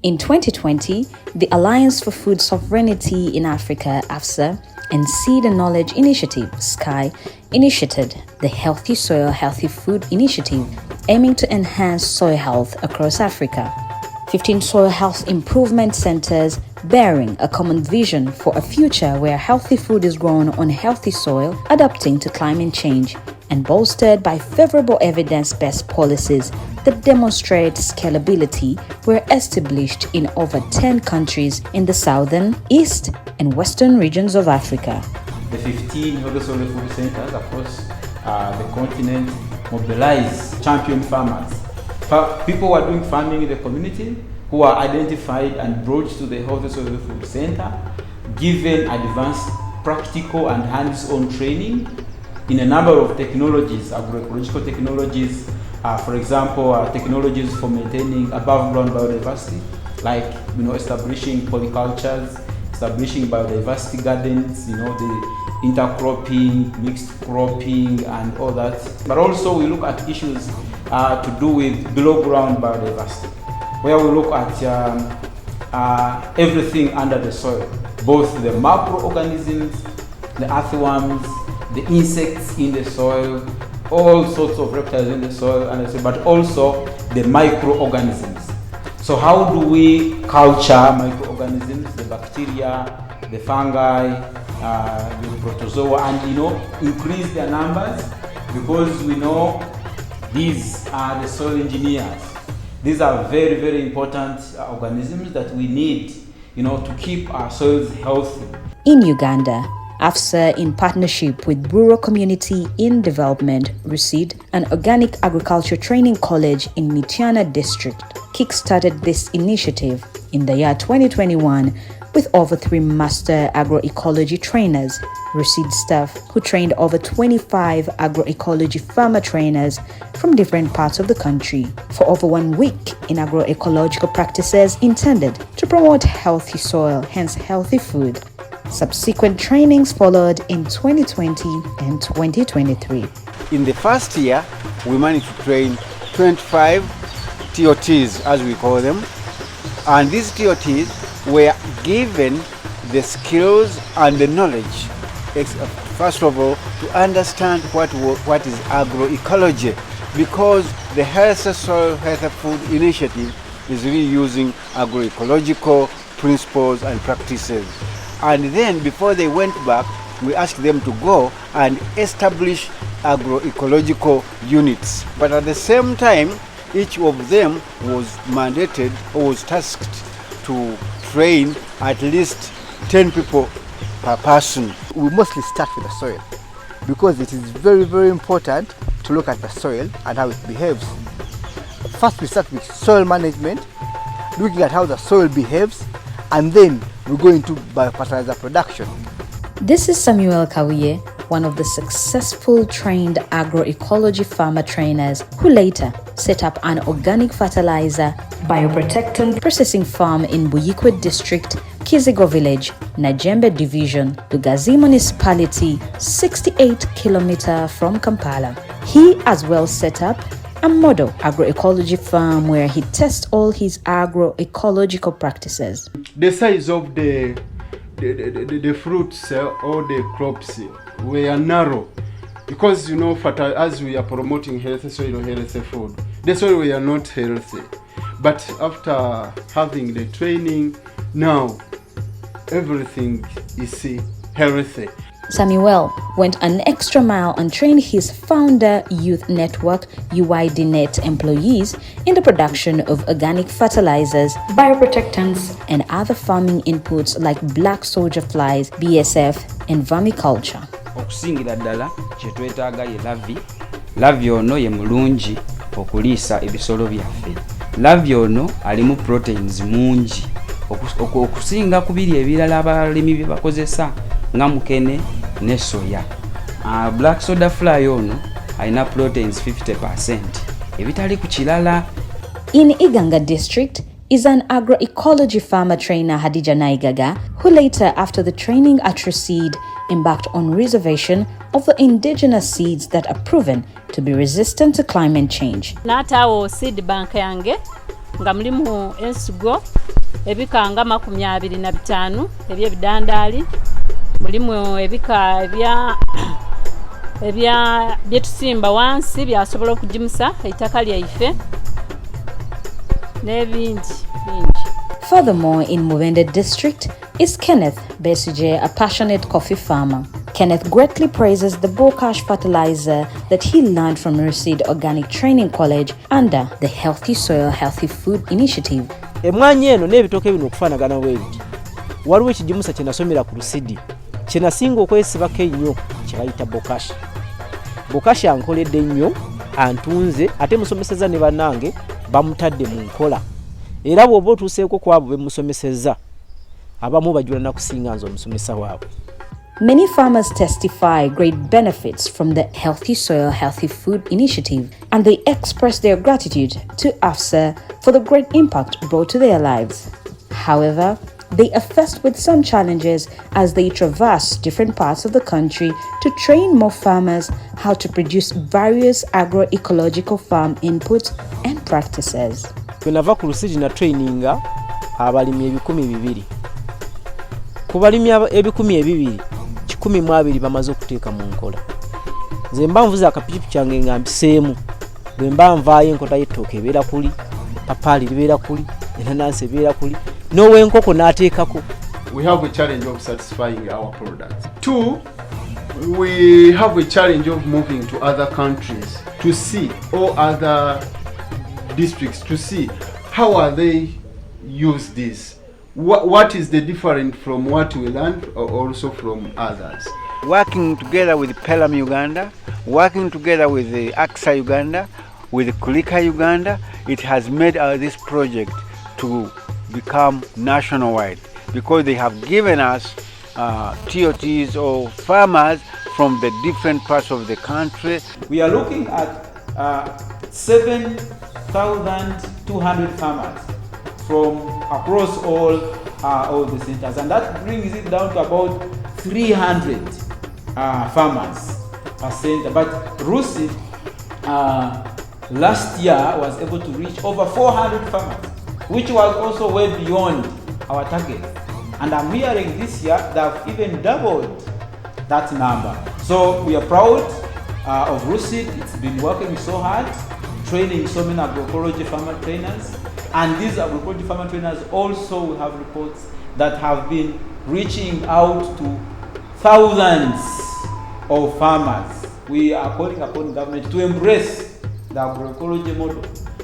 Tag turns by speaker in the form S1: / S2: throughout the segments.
S1: In 2020, the Alliance for Food Sovereignty in Africa, AFSA, and Seed and Knowledge Initiative, SKY, initiated the Healthy Soil, Healthy Food Initiative, aiming to enhance soil health across Africa. 15 soil health improvement centers bearing a common vision for a future where healthy food is grown on healthy soil, adapting to climate change, and bolstered by favorable evidence-based policies that demonstrate scalability were established in over 10 countries in the southern, east, and western regions of Africa.
S2: The 15 healthy soil food centers across the continent mobilize champion farmers. People who are doing farming in the community, who are identified and brought to the Healthy Soil Food Center, given advanced practical and hands-on training in a number of technologies, agroecological technologies, for example, technologies for maintaining above-ground biodiversity, like establishing polycultures, establishing biodiversity gardens, the intercropping, mixed cropping, and all that. But also we look at issues to do with below-ground biodiversity, where we look at everything under the soil, both the macroorganisms, the earthworms, the insects in the soil, all sorts of reptiles in the soil, but also the microorganisms. So how do we culture microorganisms, the bacteria, the fungi, the protozoa, and increase their numbers, because we know these are the soil engineers. These are very, very important organisms that we need, to keep our soils healthy.
S1: In Uganda, AFSA, in partnership with Rural Community in Development, RUCID, an organic agriculture training college in Mityana district, kick-started this initiative in the year 2021 with over 3 master agroecology trainers, RUCID staff who trained over 25 agroecology farmer trainers from different parts of the country for over 1 week in agroecological practices intended to promote healthy soil, hence healthy food. Subsequent trainings followed in 2020 and 2023.
S3: In the first year, we managed to train 25 TOTs, as we call them, and these TOTs were given the skills and the knowledge, first of all, to understand what is agroecology, because the Healthy Soil, Healthy Food Initiative is really using agroecological principles and practices. And then before they went back, we asked them to go and establish agroecological units. But at the same time, each of them was mandated or was tasked to train at least 10 people per person.
S4: We mostly start with the soil because it is very, very important to look at the soil and how it behaves. First, we start with soil management, looking at how the soil behaves, and then we go into biofertilizer production.
S1: This is Samuel Kawiye, one of the successful trained agroecology farmer trainers who later set up an organic fertilizer bioprotectant processing farm in Buyikwe district, Kizigo village, Najembe division, Lugazi municipality, 68 kilometers from Kampala. He as well set up a model agroecology farm where he tests all his agroecological practices.
S5: The size of the fruits or the crops were narrow because as we are promoting healthy soil or healthy food, the soil were not healthy. But after having the training, now everything is healthy.
S1: Samuel went an extra mile and trained his founder youth network UIDNet employees in the production of organic fertilizers, bioprotectants, and other farming inputs like black soldier flies, BSF, and vermiculture.
S6: Okusingira ddala kye twetaaga ye lavi ono ye mulungi okuliisa ebisolo byaffe. Lavi ono alimu proteins mungi okusinga ku biri ebirala abalimi bye bakozesa nga mukene ne soya. Black soda fly ono alina proteins 50% ebitali ku kirala.
S1: In Iganga district is an agroecology farmer trainer Hadija Naigaga, who later, after the training at RUCID, embarked on reservation of the indigenous seeds that are proven to be resistant to climate change.
S7: Natawo seed bank yange nga mulimu ensigo ebika nga 25 eby'ebidandaali, mulimu ebika byetusimba wansi byasobola okugimusa eitaka lyaife n'ebingi bingi.
S1: Furthermore, in Mubende district is Kenneth Besije, a passionate coffee farmer. Kenneth greatly praises the Bokash fertilizer that he learned from Ruseed Organic Training College under the Healthy Soil, Healthy Food Initiative.
S8: Emwanyi eno n'ebitooke bino okufaanagana bwebiti. Waliwo ekigimusa kye nasomera ku Ruseed kye nasinga okwesibako ennyo kye bayita Bokash. Bokash ankoledde nnyo, antunze, ate musomeseza ne bannange bamutadde mu nkola. Era bw'oba otuuseeko ku abo be musomeseza, abamu bajula na kusinga nze omusomesa waabwe.
S1: Many farmers testify great benefits from the Healthy Soil, Healthy Food Initiative, and they express their gratitude to AFSA for the great impact brought to their lives. However, they are faced with some challenges as they traverse different parts of the country to train more farmers how to produce various agroecological farm inputs and practices.
S8: Kwenava ku Ruseed na traininga abalimi 200. Ku balimi 200, 12 bamaze okuteeka mu nkola. Nze mba nvuza akapikipi kyange nga mpiseemu, bwe mba nvaayo enkota y'ettooke ebeera kuli, papaali libeera kuli, enanansi ebeera kuli, n'ow'enkoko n'ateekako.
S5: We have a challenge of satisfying our products. 2, we have a challenge of moving to other countries to see, or other districts to see how are they use this. What is the difference from what we learned or also from others?
S3: Working together with Pelham Uganda, working together with the AXA Uganda, with Kulika Uganda, it has made this project to become nationwide because they have given us TOTs or farmers from the different parts of the country.
S2: We are looking at 7,200 farmers from across all the centers, and that brings it down to about 300 farmers per center. But Ruseed last year was able to reach over 400 farmers, which was also way beyond our target. And I'm hearing this year they have even doubled that number. So we are proud of Ruseed. It's been working so hard, training so many agroecology farmer trainers. And these agroecology farmer trainers also, we have reports that have been reaching out to thousands of farmers. We are calling upon government to embrace the agroecology model,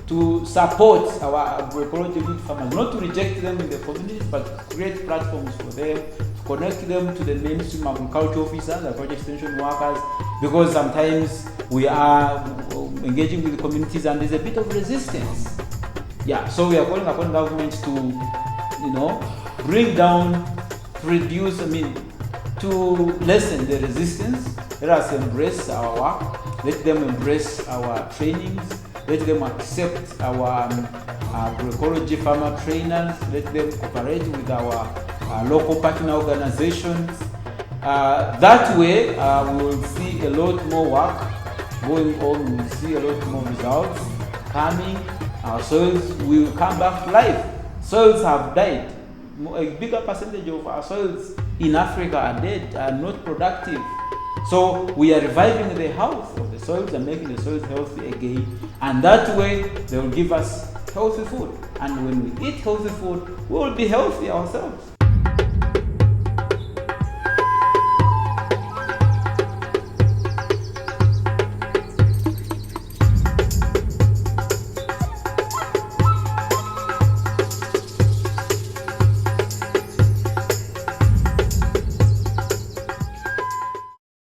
S2: to support our agroecology good farmers, not to reject them in the communities, but create platforms for them, to connect them to the mainstream agriculture officers, agriculture extension workers, because sometimes we are engaging with the communities and there's a bit of resistance. Yeah, so we are calling upon government to, bring down, to lessen the resistance. Let us embrace our work. Let them embrace our trainings. Let them accept our agroecology farmer trainers. Let them cooperate with our local partner organizations. That way, we will see a lot more work going on. We will see a lot more results coming. Our soils will come back to life. Soils have died. A bigger percentage of our soils in Africa are dead, are not productive. So we are reviving the health of the soils and making the soils healthy again. And that way, they will give us healthy food. And when we eat healthy food, we will be healthy ourselves.